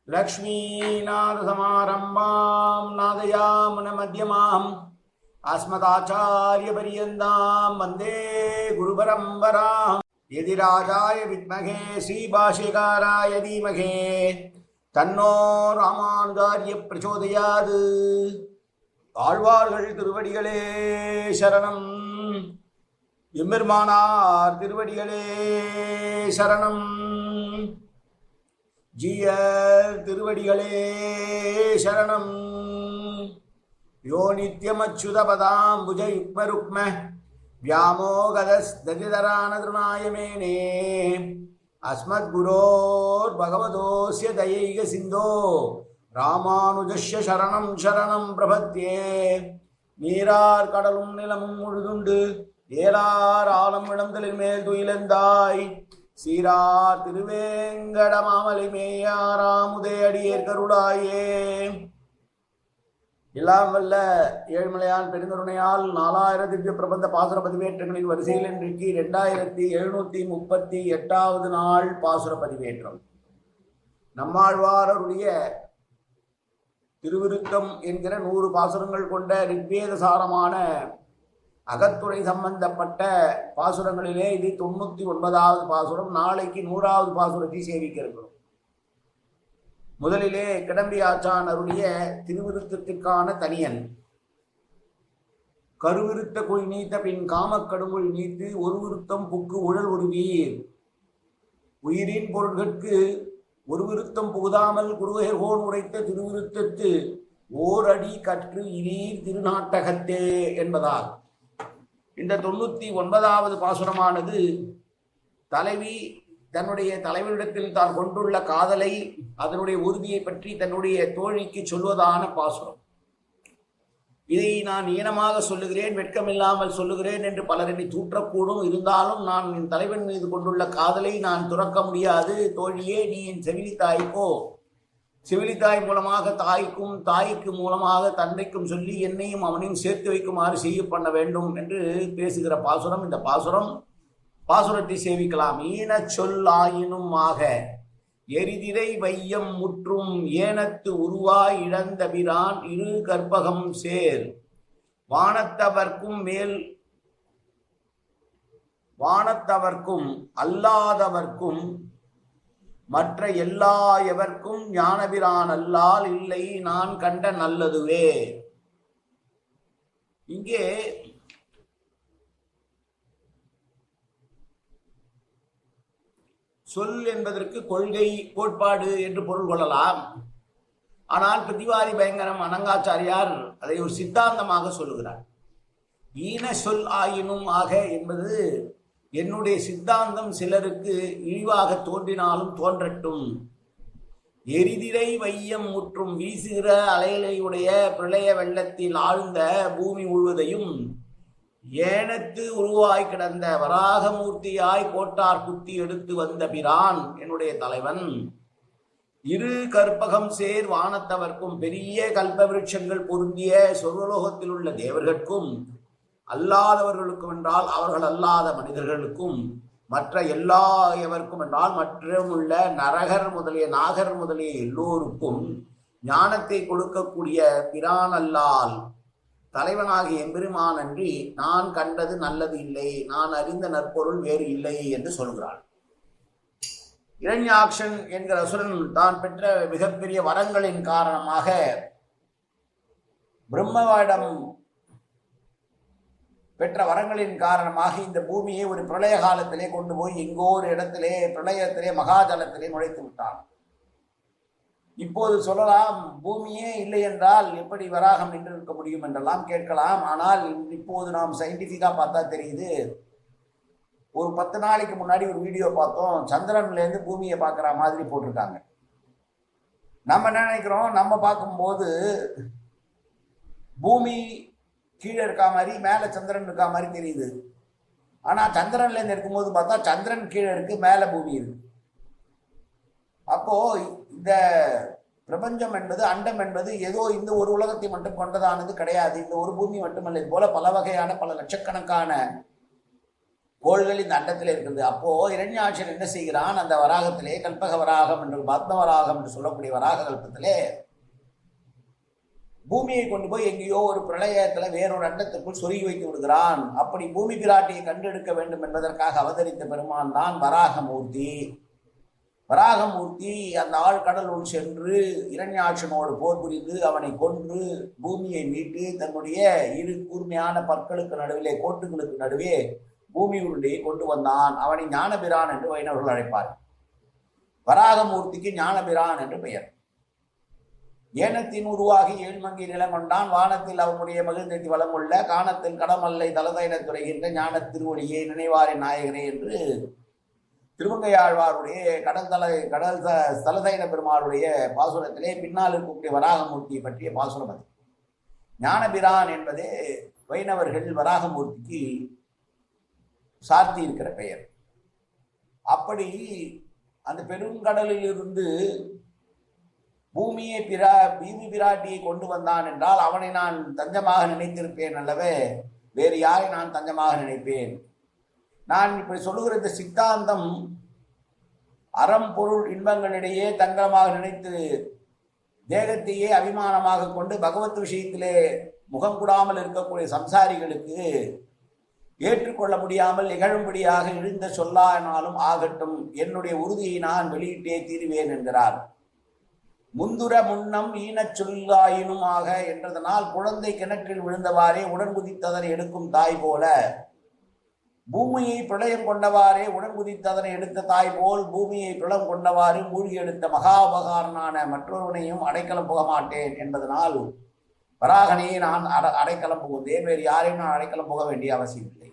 लक्ष्मीनाथसमारम्भां नादयामुनमध्यमाम् अस्मदाचार्यपर्यन्तां वन्दे गुरुपरम्पराम् यदिराजाय विद्महे श्रीभाष्यकाराय धीमहि तन्नो रामानुजार्य प्रचोदयात्। ஆழ்வார்கள் திருவடிகளே சரணம், எம்பெருமானார் திருவடிகளே சரணம், ஜீயர் திருவடிகளே சரணம். யோ நித்யமச்சுதபதாம்புஜ யுக்மருக்ம व्यामोगदस्दतितरानतृणायमेने अस्मद्गुरोर् भगवतोऽस्य दयैक सिन्धो ராமானுஜஸ்ய சரணம் சரணம் பிரபத்யே. நீரார் கடலும் நிலமும் முழுதுண்டு ஏலார் ஆலம் இளந்தலின் மேல் துயிலந்தாய் சீரார் திருவேங்கடமாமலை மேயாராமுதே அடியேற் கருளாயே. எல்லாம் வல்ல ஏழ்மலையால் பெருங்கருணையால் 4000 திவ்ய பிரபந்த பாசுர பதிவேற்றங்களின் வரிசையில் இன்றைக்கு 2738வது நாள் பாசுர பதிவேற்றம். நம்மாழ்வாரருடைய திருவிருத்தம் என்கிற 100 பாசுரங்கள் கொண்ட ரிக்வேத சாரமான அகத்துறை சம்பந்தப்பட்ட பாசுரங்களிலே இது 99வது பாசுரம். நாளைக்கு 100வது பாசுரத்தை சேவிக்க இருக்கிறோம். முதலிலே கிடம்பி ஆச்சானருடைய திருவிருத்தத்திற்கான தனியன். கருவிருத்த குழி நீத்த பின் காமக்கடுமொழி நீத்து ஒரு விருத்தம் புக்கு உழல் உருவீர் உயிரின் பொருள்களுக்கு ஒரு விருத்தம் புகுதாமல் குருவேர்கோன் உரைத்த திருவிருத்தத்து ஓரடி கற்று இனீர் திருநாட்டகத்தே என்பதால் இந்த 99வது பாசுரமானது தலைவி தன்னுடைய தலைவரிடத்தில் தான் கொண்டுள்ள காதலை, அதனுடைய உறுதியை பற்றி தன்னுடைய தோழிக்கு சொல்வதான பாசுரம். இதை நான் ஈனமாக சொல்லுகிறேன், வெட்கமில்லாமல் சொல்லுகிறேன் என்று பலர் என்னை தூற்றக்கூடும். இருந்தாலும் நான் என் தலைவன் மீது கொண்டுள்ள காதலை நான் துறக்க முடியாது. தோழியே, நீ என் செவிலித்தாய்க்கோ, செவிலித்தாய் மூலமாக தாய்க்கும், தாய்க்கு மூலமாக தந்தைக்கும் சொல்லி என்னையும் அவனையும் சேர்த்து வைக்குமாறு செய்ய பண்ண வேண்டும் என்று பேசுகிற பாசுரம் இந்த பாசுரம். பாசுரத்தை சேவிக்கலாம். ஈன சொல் ஆயினும் ஆக எரிதிரை வையம் முற்றும் ஏனத்து உருவாய் இழந்த பிரான் இரு கற்பகம் சேர் வானத்தவர்க்கும் மேல் வானத்தவர்க்கும் அல்லாதவர்க்கும் மற்ற எல்லா எவர்க்கும் ஞானபிரான் அல்லால் இல்லை நான் கண்ட நல்லதுவே. இங்கே சொல் என்பதற்கு கொள்கை, கோட்பாடு என்று பொருள் கொள்ளலாம். ஆனால் பிரதிவாதி பயங்கரம் அனங்காச்சாரியார் அதை ஒரு சித்தாந்தமாக சொல்லுகிறார். ஈன சொல் ஆயினும் ஆக என்பது என்னுடைய சித்தாந்தம் சிலருக்கு இழிவாக தோன்றினாலும் தோன்றட்டும். எரிதிரை வையம் முற்றும் வீசுகிற அலையுடைய பிரளய வெள்ளத்தில் ஆழ்ந்த பூமி முழுவதையும் ஏனத்து உருவாய் கிடந்த வராகமூர்த்தியாய் கோட்டார் குத்தி எடுத்து வந்த பிரான் என்னுடைய தலைவன் இரு கற்பகம் சேர் வானத்தவர்க்கும் பெரிய கல்ப விருட்சங்கள் பொருந்திய சொர்வலோகத்தில் உள்ள தேவர்களுக்கும் அல்லாதவர்களுக்கும் என்றால் அவர்கள் அல்லாத மனிதர்களுக்கும் மற்ற எல்லா எவர்க்கும் என்றால் மற்றுமுள்ள நரகர் முதலிய நாகர் முதலிய எல்லோருக்கும் ஞானத்தை கொடுக்கக்கூடிய பிரான் அல்லால் தலைவனாகிய எம்பெருமான் அன்றி நான் கண்டது நல்லது இல்லை, நான் அறிந்த நற்பொருள் வேறு இல்லை என்று சொல்கிறான். இரண்யாக்ஷன் என்கிற அசுரன் தான் பெற்ற மிகப்பெரிய வரங்களின் காரணமாக பிரம்மவாடம் பெற்ற வரங்களின் காரணமாக இந்த பூமியை ஒரு பிரளய காலத்திலே கொண்டு போய் எங்கோ ஒரு இடத்திலே பிரளயத்திலே மகாஜலத்திலே நுழைத்து விட்டான். இப்போது சொல்லலாம், பூமியே இல்லை என்றால் எப்படி வராகம் நின்று இருக்க முடியும் என்றெல்லாம் கேட்கலாம். ஆனால் இப்போது நாம் சயின்டிஃபிக்கா பார்த்தா தெரியுது. ஒரு 10 நாளைக்கு முன்னாடி ஒரு வீடியோ பார்த்தோம், சந்திரன்லேருந்து பூமியை பார்க்குற மாதிரி போட்டிருக்காங்க. நம்ம என்ன நினைக்கிறோம், நம்ம பார்க்கும்போது பூமி கீழே இருக்கா மாதிரி மேலே சந்திரன் இருக்கா மாதிரி தெரியுது. ஆனால் சந்திரன்லேருந்து இருக்கும்போது பார்த்தா சந்திரன் கீழே இருக்கு, மேலே பூமி இருக்கு. அப்போ இந்த பிரபஞ்சம் என்பது, அண்டம் என்பது ஏதோ இந்த ஒரு உலகத்தை மட்டும் கொண்டதானது கிடையாது. இந்த ஒரு பூமி மட்டுமல்ல, இது போல பல வகையான பல லட்சக்கணக்கான கோள்கள் இந்த அண்டத்தில் இருக்கிறது. அப்போ இரண்யாட்சன் என்ன செய்கிறான், அந்த வராகத்திலே கல்பக வராகம் என்று பத்ம வராகம் என்று சொல்லக்கூடிய வராக கல்பத்திலே பூமியை கொண்டு போய் எங்கேயோ ஒரு பிரளயத்துல வேறொரு அண்டத்திற்குள் சொருகி வைத்து விடுகிறான். அப்படி பூமி பிராட்டியை கண்டெடுக்க வேண்டும் என்பதற்காக அவதரித்த பெருமான் தான் வராகமூர்த்தி. வராகமூர்த்தி அந்த ஆழ்கடலுள் சென்று இரண்யாட்சனோடு போர் புரிந்து அவனை கொன்று பூமியை மீட்டு தன்னுடைய இரு கூர்மையான பற்களுக்கு நடுவிலே கோட்டுகளுக்கு நடுவே பூமி உருண்டையை கொண்டு வந்தான். அவனை ஞானபிரான் என்று வைணவர்கள் அழைப்பார். வராகமூர்த்திக்கு ஞானபிரான் என்று பெயர். ஏனத்தின் உருவாகி ஏழ்மங்கி நிலங்கொண்டான் வானத்தில் அவனுடைய மகிழ்ந்தெத்தி வளம் கொள்ள காணத்தில் கடமல்லை தலதைன துறைகின்ற ஞான திருவடியை நினைவாரின் நாயகரே என்று திருமங்கையாழ்வாருடைய கடல் தலதைன பெருமாளுடைய பாசுரத்திலே பின்னால் இருக்கக்கூடிய வராகமூர்த்தியை பற்றிய பாசுரம் அது. ஞானபிரான் என்பதே வைணவர்கள் வராகமூர்த்திக்கு சார்த்தி இருக்கிற பெயர். அப்படி அந்த பெருங்கடலில் இருந்து பூமி பிராட்டியை கொண்டு வந்தான் என்றால் அவனை நான் தஞ்சமாக நினைத்திருப்பேன் அல்லவே, வேறு யாரை நான் தஞ்சமாக நினைப்பேன்? நான் இப்படி சொல்லுகிற இந்த சித்தாந்தம் அறம் பொருள் இன்பங்களிடையே தங்கமாக நினைத்து தேகத்தையே அபிமானமாக கொண்டு பகவத் விஷயத்திலே முகம் கூடாமல் இருக்கக்கூடிய சம்சாரிகளுக்கு ஏற்றுக்கொள்ள முடியாமல் நிகழும்படியாக இழுந்த சொல்லானாலும் ஆகட்டும், என்னுடைய உறுதியை நான் வெளியிட்டே தீருவேன் என்கிறார். முந்துர முன்னம் ஈனச் சொல்லாயினும் ஆக என்றதனால் குழந்தை கிணற்றில் விழுந்தவாறே உடன் குதித்ததனை எடுக்கும் தாய் போல, பூமியை பிரளயம் கொண்டவாறே உடன் குதித்ததனை எடுத்த தாய் போல் பூமியை பிரளம் கொண்டவாறு மூழ்கி எடுத்த மகா உபகாரனான மற்றொருவனையும் அடைக்கலம் புக மாட்டேன் என்பதனால் வராகனையே நான் அடைக்கலம் புகுந்தேன். வேறு யாரையும் நான் அடைக்கலம் புக வேண்டிய அவசியம் இல்லை.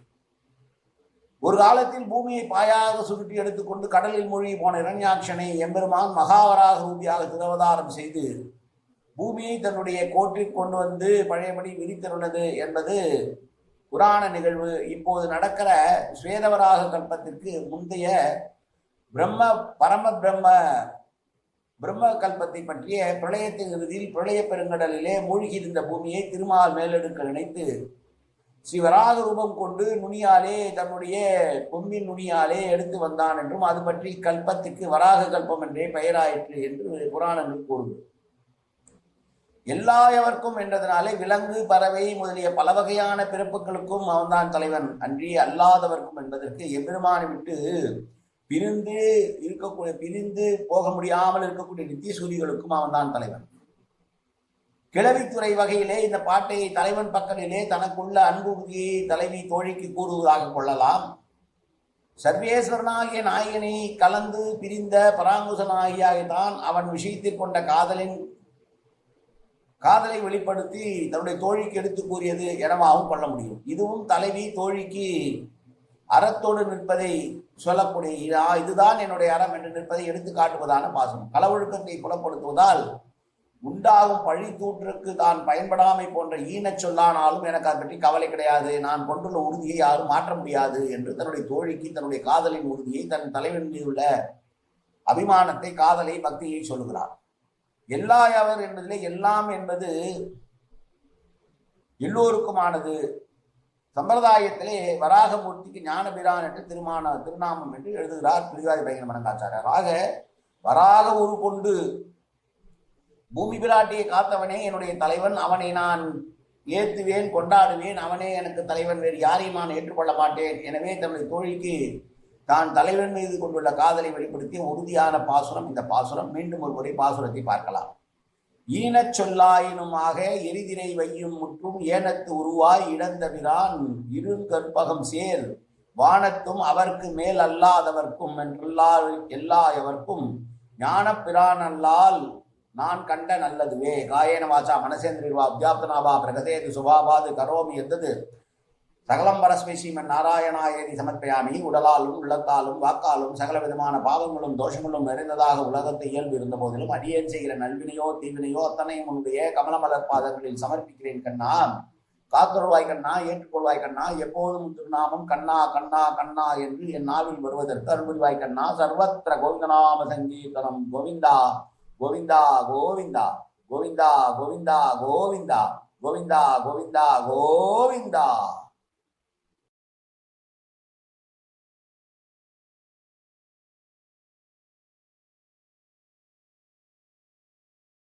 ஒரு காலத்தில் பூமியை பாயாக சுருட்டி எடுத்துக்கொண்டு கடலில் மூழ்கி போன இரண்யாட்சனை எம்பெருமான் மகாவராக ரூபியாக திருவதாரம் செய்து பூமியை தன்னுடைய கோட்டில் கொண்டு வந்து பழையபடி விரித்தருள்ளது என்பது புராண நிகழ்வு. இப்போது நடக்கிற ஸ்வேதவராக கல்பத்திற்கு முந்தைய பிரம்ம கல்பத்தை பற்றிய பிரளயத்தின் இறுதியில் பிரளய பெருங்கடலிலே மூழ்கி இருந்த பூமியை திருமால் மேலெடுக்க நினைத்து ஸ்ரீவராக ரூபம் கொண்டு நுனியாலே தன்னுடைய கொம்பின் நுனியாலே எடுத்து வந்தான் என்றும் அது பற்றி கல்பத்துக்கு வராக கல்பம் என்றே பெயராயிற்று என்று புராணங்கள் கூறுது. எல்லாயவர்க்கும் என்றதனாலே விலங்கு பறவை முதலிய பல வகையான பிறப்புகளுக்கும் அவன்தான் தலைவன் அன்றி அல்லாதவர்க்கும் என்பதற்கு எம்பெருமானை விட்டு பிரிந்து போக முடியாமல் இருக்கக்கூடிய நித்திய சூரிகளுக்கும் அவன்தான் தலைவன். கிளவித்துறை வகையிலே இந்த பாட்டை தலைவன் பக்கத்திலே தனக்குள்ள அன்புதியை தலைவி தோழிக்கு கூறுவதாக கொள்ளலாம். சர்வேஸ்வரனாகிய நாயகனை கலந்து பிரிந்த பராங்குசனாகியாகத்தான் அவன் விஷயத்தில் கொண்ட காதலை வெளிப்படுத்தி தன்னுடைய தோழிக்கு எடுத்து கூறியது எனவாகவும் கொள்ள முடியும். இதுவும் தலைவி தோழிக்கு அறத்தோடு நிற்பதை சொல்லக்கூடிய இதுதான் என்னுடைய அறம் என்று நிற்பதை எடுத்து காட்டுவதான பாசனம். களவொழுக்கத்தை புலப்படுத்துவதால் உண்டாகும் பழி தூற்றுக்கு தான் பயன்படாமை போன்ற ஈனச் சொல்லானாலும் எனக்கு அதை பற்றி கவலை கிடையாது, நான் கொண்டுள்ள உறுதியை யாரும் மாற்ற முடியாது என்று தன்னுடைய தோழிக்கு தன்னுடைய காதலின் உறுதியை தன் தலைவன் மீது உள்ள அபிமானத்தை காதலை பக்தியை சொல்லுகிறார். எல்லாயவர் என்பதிலே எல்லாம் என்பது எல்லோருக்குமானது. சம்பிரதாயத்திலே வராகமூர்த்திக்கு ஞானபிரான் என்று திருநாமம் என்று எழுதுகிறார் பிரிவாதி பயங்கர மணங்காச்சாரியர். ஆக வராக உரு கொண்டு பூமி பிராட்டியை காத்தவனே என்னுடைய தலைவன், அவனை நான் ஏற்றுவேன் கொண்டாடுவேன், அவனே எனக்கு தலைவன், வேறு யாரையும் நான் ஏற்றுக்கொள்ள மாட்டேன். எனவே தன்னுடைய தோழிக்கு தான் தலைவன் மீது கொண்டுள்ள காதலை வெளிப்படுத்திய உறுதியான பாசுரம் இந்த பாசுரம். மீண்டும் ஒரு முறை பாசுரத்தை பார்க்கலாம். ஈனச் சொல்லாயினுமாக எரிதிரை வையும் முற்றும் ஏனத்து உருவாய் இடந்தவிரான் இருங்கற்பகம் சேர் வானத்தும் அவர்க்கு மேல் அல்லாதவர்க்கும் எல்லாயவர்க்கும் ஞானப்பிரான் அல்லால் நான் கண்ட நல்லதுவே. காயேன வாச்சா மனசேந்திரிவா அத்தியாப்தனாவா பிரகதேது சுபாவாது கரோமி எந்தது சகலம் பரஸ்மை ஸ்ரீமன் நாராயணாயேதி சமர்ப்பயாமி. உடலாலும் உள்ளத்தாலும் வாக்காலும் சகல விதமான பாவங்களும் தோஷங்களும் நிறைந்ததாக உலகத்தை இயல்பு இருந்த போதிலும் அடியேன் செய்கிற நல்வினையோ தீவினையோ அத்தனையும் உன்னுடைய கமலமலர் பாதங்களில் சமர்ப்பிக்கிறேன் கண்ணா. காத்தொருவாய் கண்ணா, ஏற்றுக்கொள்வாய் கண்ணா, எப்போதும் திருநாமம் கண்ணா கண்ணா கண்ணா என்று என் நாவில் வருவதற்கு அருள்புரிவாய் கண்ணா. சர்வத்திர கோவிந்தநாம சங்கீர்த்தனம் கோவிந்தா கோவிந்தா கோவிந்தா கோவிந்தா கோவிந்தா கோவிந்தா கோவிந்தா கோவிந்தா கோவிந்தா.